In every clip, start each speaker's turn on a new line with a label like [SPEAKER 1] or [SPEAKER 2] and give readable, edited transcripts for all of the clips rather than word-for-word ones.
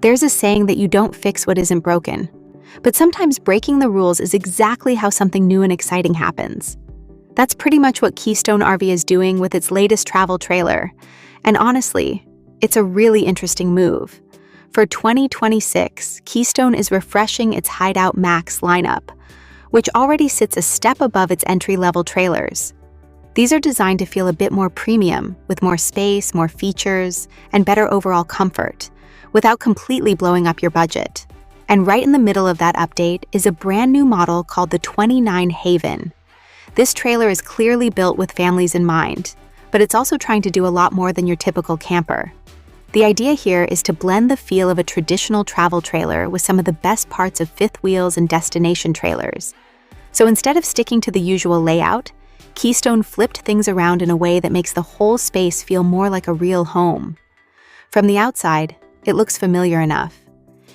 [SPEAKER 1] There's a saying that you don't fix what isn't broken, but sometimes breaking the rules is exactly how something new and exciting happens. That's pretty much what Keystone RV is doing with its latest travel trailer, and honestly, it's a really interesting move. For 2026, Keystone is refreshing its Hideout Max lineup, which already sits a step above its entry-level trailers. These are designed to feel a bit more premium, with more space, more features, and better overall comfort, without completely blowing up your budget. And right in the middle of that update is a brand new model called the 29HAVEN. This trailer is clearly built with families in mind, but it's also trying to do a lot more than your typical camper. The idea here is to blend the feel of a traditional travel trailer with some of the best parts of fifth wheels and destination trailers. So instead of sticking to the usual layout, Keystone flipped things around in a way that makes the whole space feel more like a real home. From the outside, it looks familiar enough.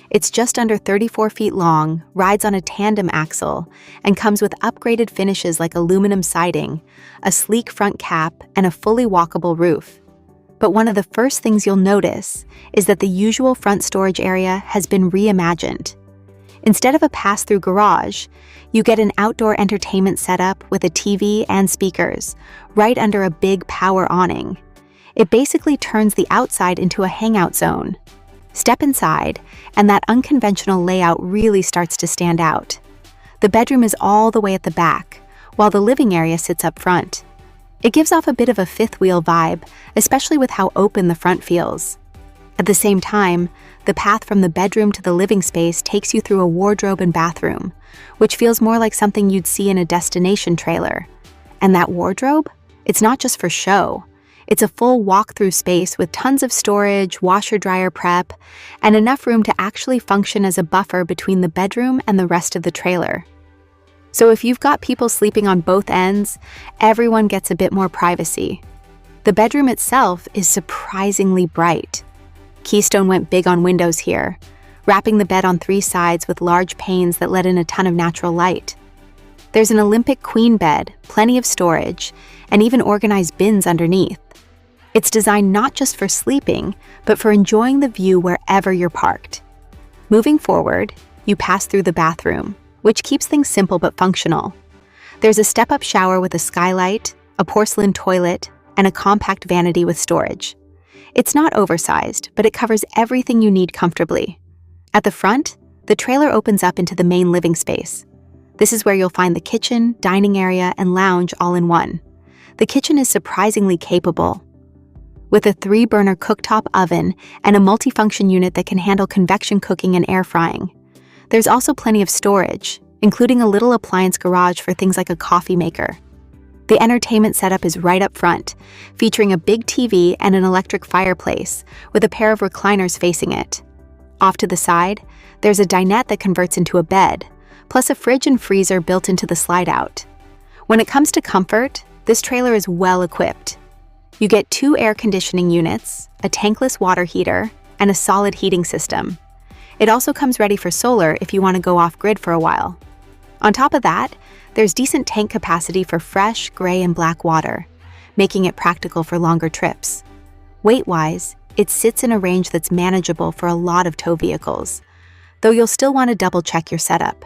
[SPEAKER 1] It's just under 34 feet long, rides on a tandem axle, and comes with upgraded finishes like aluminum siding, a sleek front cap, and a fully walkable roof. But one of the first things you'll notice is that the usual front storage area has been reimagined. Instead of a pass-through garage, you get an outdoor entertainment setup with a TV and speakers, right under a big power awning. It basically turns the outside into a hangout zone. Step inside, and that unconventional layout really starts to stand out. The bedroom is all the way at the back, while the living area sits up front. It gives off a bit of a fifth wheel vibe, especially with how open the front feels. At the same time, the path from the bedroom to the living space takes you through a wardrobe and bathroom, which feels more like something you'd see in a destination trailer. And that wardrobe? It's not just for show. It's a full walk-through space with tons of storage, washer-dryer prep, and enough room to actually function as a buffer between the bedroom and the rest of the trailer. So if you've got people sleeping on both ends, everyone gets a bit more privacy. The bedroom itself is surprisingly bright. Keystone went big on windows here, wrapping the bed on 3 sides with large panes that let in a ton of natural light. There's an Olympic queen bed, plenty of storage, and even organized bins underneath. It's designed not just for sleeping, but for enjoying the view wherever you're parked. Moving forward, you pass through the bathroom, which keeps things simple but functional. There's a step-up shower with a skylight, a porcelain toilet, and a compact vanity with storage. It's not oversized, but it covers everything you need comfortably. At the front, the trailer opens up into the main living space. This is where you'll find the kitchen, dining area, and lounge all in one. The kitchen is surprisingly capable, with a 3-burner cooktop oven and a multifunction unit that can handle convection cooking and air frying. There's also plenty of storage, including a little appliance garage for things like a coffee maker. The entertainment setup is right up front, featuring a big TV and an electric fireplace, with a pair of recliners facing it. Off to the side, there's a dinette that converts into a bed, plus a fridge and freezer built into the slide-out. When it comes to comfort, this trailer is well equipped. You get 2 air conditioning units, a tankless water heater, and a solid heating system. It also comes ready for solar if you want to go off-grid for a while. On top of that, there's decent tank capacity for fresh, gray, and black water, making it practical for longer trips. Weight-wise, it sits in a range that's manageable for a lot of tow vehicles, though you'll still want to double-check your setup.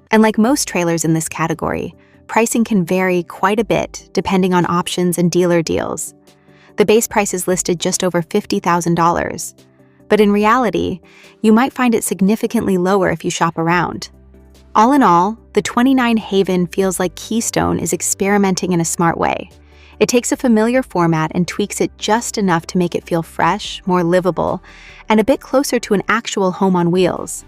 [SPEAKER 1] And like most trailers in this category, pricing can vary quite a bit depending on options and dealer deals. The base price is listed just over $50,000, but in reality, you might find it significantly lower if you shop around. All in all, the 29HAVEN feels like Keystone is experimenting in a smart way. It takes a familiar format and tweaks it just enough to make it feel fresh, more livable, and a bit closer to an actual home on wheels.